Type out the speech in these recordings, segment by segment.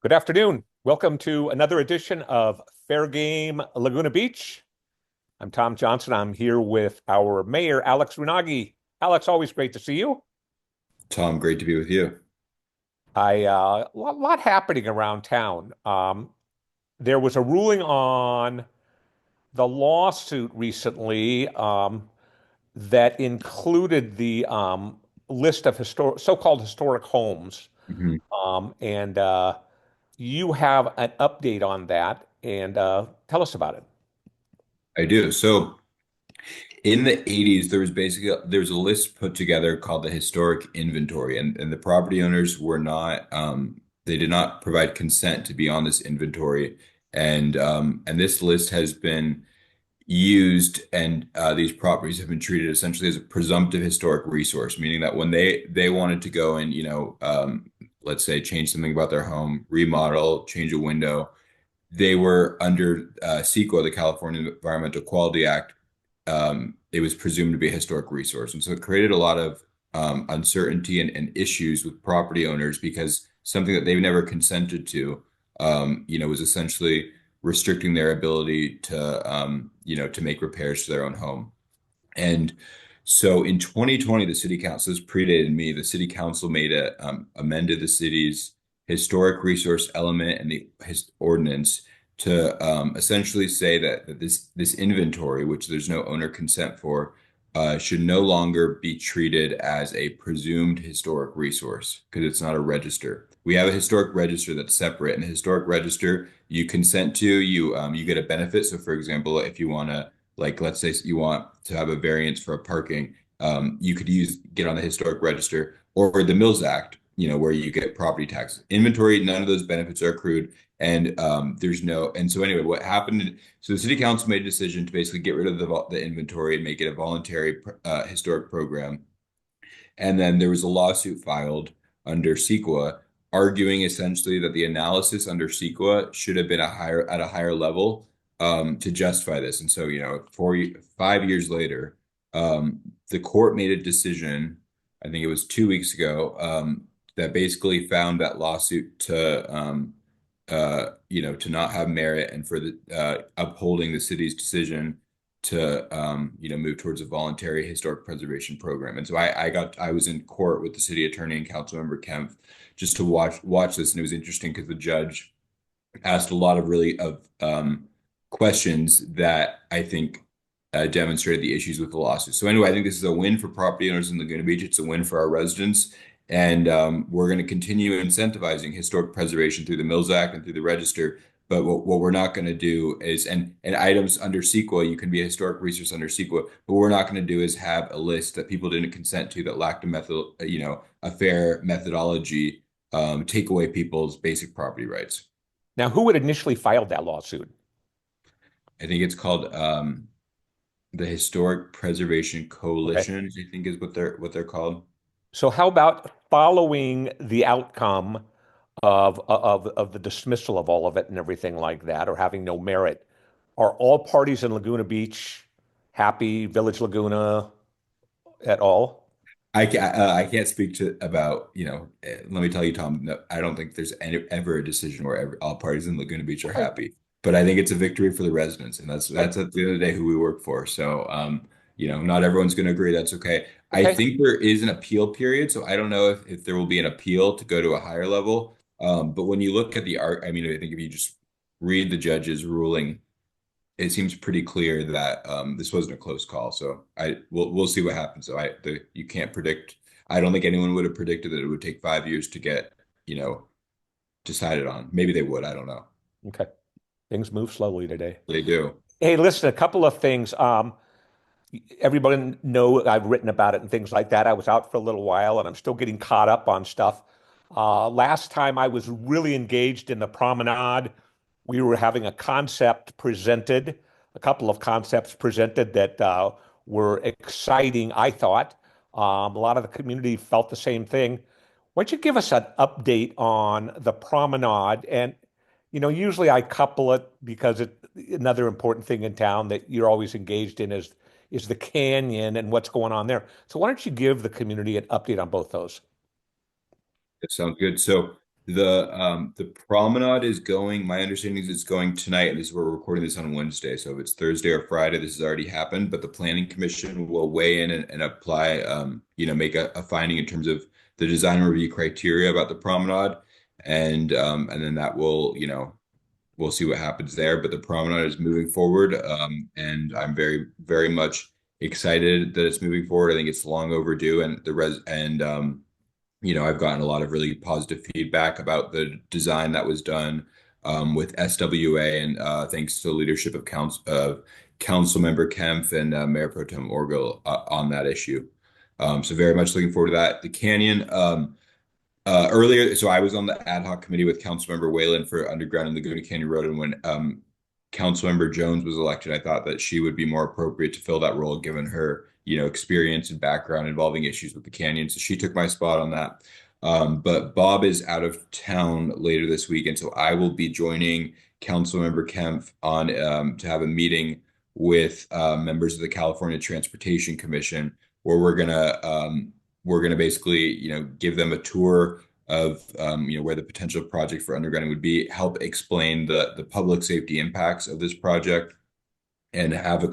Good afternoon. Welcome to another edition of Fair Game Laguna Beach. I'm Tom Johnson. I'm here with our mayor, Alex Rounaghi. Alex, always great to see you. Tom, great to be with you. Lot happening around town. There was a ruling on the lawsuit recently that included the list of so-called historic homes. Mhm. And You have an update on that, and tell us about it. I do. So in the 80s, there was a list put together called the Historic Inventory, and the property owners were not they did not provide consent to be on this inventory. And this list has been used, and these properties have been treated essentially as a presumptive historic resource, meaning that when they wanted to go and, let's say change something about their home, remodel, change a window, they were under CEQA, the California Environmental Quality Act. It was presumed to be a historic resource. And so it created a lot of uncertainty and issues with property owners because something that they've never consented to, was essentially restricting their ability to make repairs to their own home. And so in 2020, the city council, this predated me, the city council amended the city's historic resource element and the his ordinance to essentially say that this inventory, which there's no owner consent for, should no longer be treated as a presumed historic resource because it's not a register. We have a historic register that's separate, and the historic register you consent to, you get a benefit. So, for example, if you want to, like, let's say you want to have a variance for a parking, you could get on the historic register or the Mills Act, where you get property taxes. Inventory, none of those benefits are accrued, and there's no. And so anyway, what happened? So the city council made a decision to basically get rid of the inventory and make it a voluntary historic program. And then there was a lawsuit filed under CEQA arguing essentially that the analysis under CEQA should have been at a higher level to justify this. And so, 5 years later, the court made a decision, I think it was 2 weeks ago, that basically found that lawsuit to not have merit and for the upholding the city's decision to move towards a voluntary historic preservation program. And so I was in court with the city attorney and council member Kempf just to watch this, and it was interesting because the judge asked a lot of really of questions that I think demonstrated the issues with the lawsuit. So anyway, I think this is a win for property owners in Laguna Beach. It's a win for our residents. And we're going to continue incentivizing historic preservation through the Mills Act and through the Register. But what we're not going to do is, and items under CEQA, you can be a historic resource under CEQA. But what we're not going to do is have a list that people didn't consent to that lacked a fair methodology, take away people's basic property rights. Now, who had initially filed that lawsuit? I think it's called the Historic Preservation Okay. Coalition, I think is what they're called. So how about following the outcome of the dismissal of all of it and everything like that, or having no merit? Are all parties in Laguna Beach happy, Village Laguna at all? I can't speak to about, let me tell you, Tom, no, I don't think there's ever a decision where all parties in Laguna Beach are Okay. happy. But I think it's a victory for the residents, and that's Okay. that's at the end of the day who we work for. So, not everyone's going to agree. That's okay. I Okay. think there is an appeal period, so I don't know if there will be an appeal to go to a higher level. But when you look at the art, I mean, I think if you just read the judge's ruling, it seems pretty clear that this wasn't a close call. So we'll see what happens. So you can't predict. I don't think anyone would have predicted that it would take 5 years to get you know decided on. Maybe they would. I don't know. Okay. Things move slowly today. They do. Hey, listen, a couple of things. Everybody know I've written about it and things like that. I was out for a little while and I'm still getting caught up on stuff. Last time I was really engaged in the promenade, we were having a concept presented, a couple of concepts presented that were exciting, I thought. A lot of the community felt the same thing. Why don't you give us an update on the promenade? And, usually I couple it because another important thing in town that you're always engaged in is the canyon and what's going on there. So why don't you give the community an update on both those? That sounds good. So. The promenade is going. My understanding is it's going tonight, and this is we're recording this on Wednesday. So if it's Thursday or Friday, this has already happened. But the planning commission will weigh in and apply, make a finding in terms of the design review criteria about the promenade, and then that will, we'll see what happens there. But the promenade is moving forward, and I'm very, very much excited that it's moving forward. I think it's long overdue, and the res and I've gotten a lot of really positive feedback about the design that was done with SWA, and thanks to the leadership of Council Member Kempf and Mayor Pro Tem Orgel on that issue. So very much looking forward to that. The canyon. Earlier, so I was on the ad hoc committee with Councilmember Whalen for Underground and Laguna Canyon Road, and when Councilmember Jones was elected, I thought that she would be more appropriate to fill that role given her, experience and background involving issues with the canyon. So she took my spot on that. But Bob is out of town later this week, and so I will be joining Councilmember Kempf on to have a meeting with members of the California Transportation Commission, where we're gonna basically, give them a tour of, where the potential project for undergrounding would be, help explain the public safety impacts of this project, and have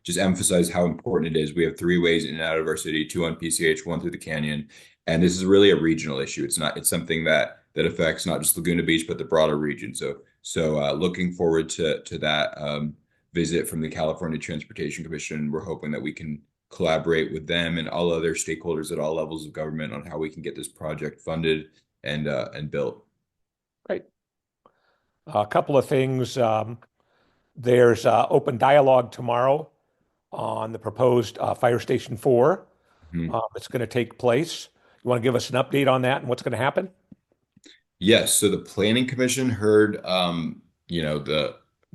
just emphasize how important it is. We have three ways in and out of our city, two on PCH, one through the canyon, and this is really a regional issue. It's something that affects not just Laguna Beach but the broader region. So looking forward to that visit from the California Transportation Commission. We're hoping that we can collaborate with them and all other stakeholders at all levels of government on how we can get this project funded and built. Great. A couple of things. There's open dialogue tomorrow on the proposed Fire Station 4. Mhm. It's going to take place. You want to give us an update on that and what's going to happen? Yes, so the Planning Commission heard, the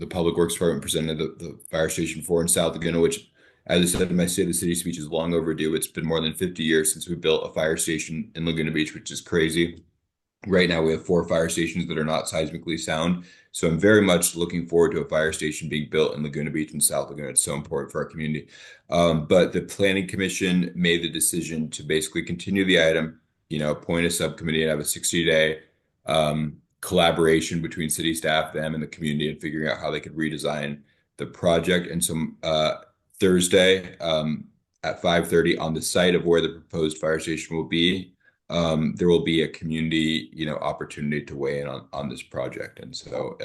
Public Works Department presented the Fire Station 4 in South Laguna, which, as I said in my State of the City speech, is long overdue. It's been more than 50 years since we built a fire station in Laguna Beach, which is crazy. Right now, we have four fire stations that are not seismically sound. So I'm very much looking forward to a fire station being built in Laguna Beach and South Laguna. It's so important for our community. But the Planning Commission made the decision to basically continue the item, appoint a subcommittee and have a 60-day collaboration between city staff, them, and the community, and figuring out how they could redesign the project. And so Thursday at 5:30 on the site of where the proposed fire station will be, there will be a community, opportunity to weigh in on this project. And so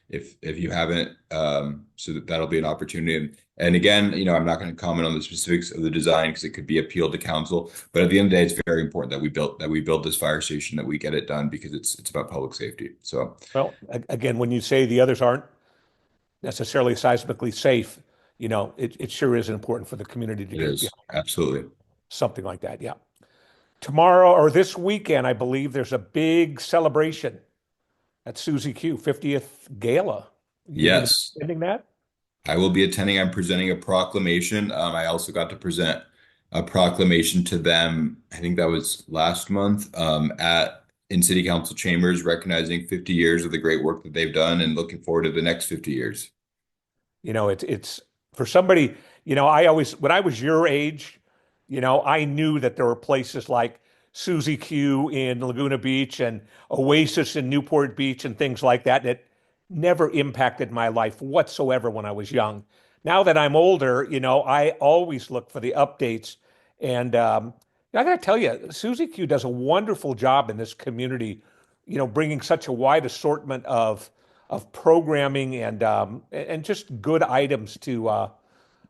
if you haven't, so that'll be an opportunity. And again, I'm not going to comment on the specifics of the design because it could be appealed to council. But at the end of the day, it's very important that we build this fire station, that we get it done, because it's about public safety. So Well, again, when you say the others aren't necessarily seismically safe, it sure is important for the community to it get is behind absolutely. something like that. Yeah. Tomorrow or this weekend, I believe there's a big celebration at Susie Q, 50th Gala. You're going to be Yes, attending that? I will be attending. I'm presenting a proclamation. I also got to present a proclamation to them. I think that was last month, at in City Council chambers, recognizing 50 years of the great work that they've done and looking forward to the next 50 years. It's for somebody, I always, when I was your age, I knew that there were places like Susie Q in Laguna Beach and Oasis in Newport Beach and things like that that never impacted my life whatsoever when I was young. Now that I'm older, I always look for the updates. And I got to tell you, Susie Q does a wonderful job in this community, bringing such a wide assortment of programming and just good items to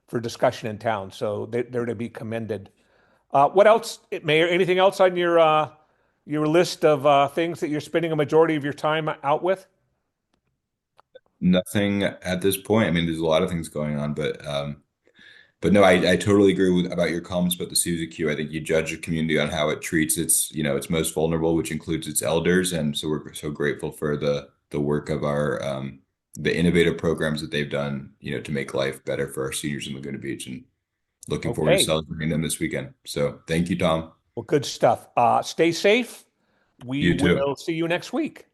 for discussion in town. So they're to be commended. What else, Mayor? Anything else on your list of things that you're spending a majority of your time out with? Nothing at this point. I mean, there's a lot of things going on, but no, I totally agree about your comments about the Suzy Q. I think you judge a community on how it treats its most vulnerable, which includes its elders. And so we're so grateful for the work of our the innovative programs that they've done, to make life better for our seniors in Laguna Beach, and looking forward to Okay. celebrating them this weekend. So thank you, Tom. Well, good stuff. Stay safe. We You too. will see you next week.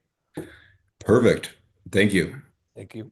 Perfect. Thank you. Thank you.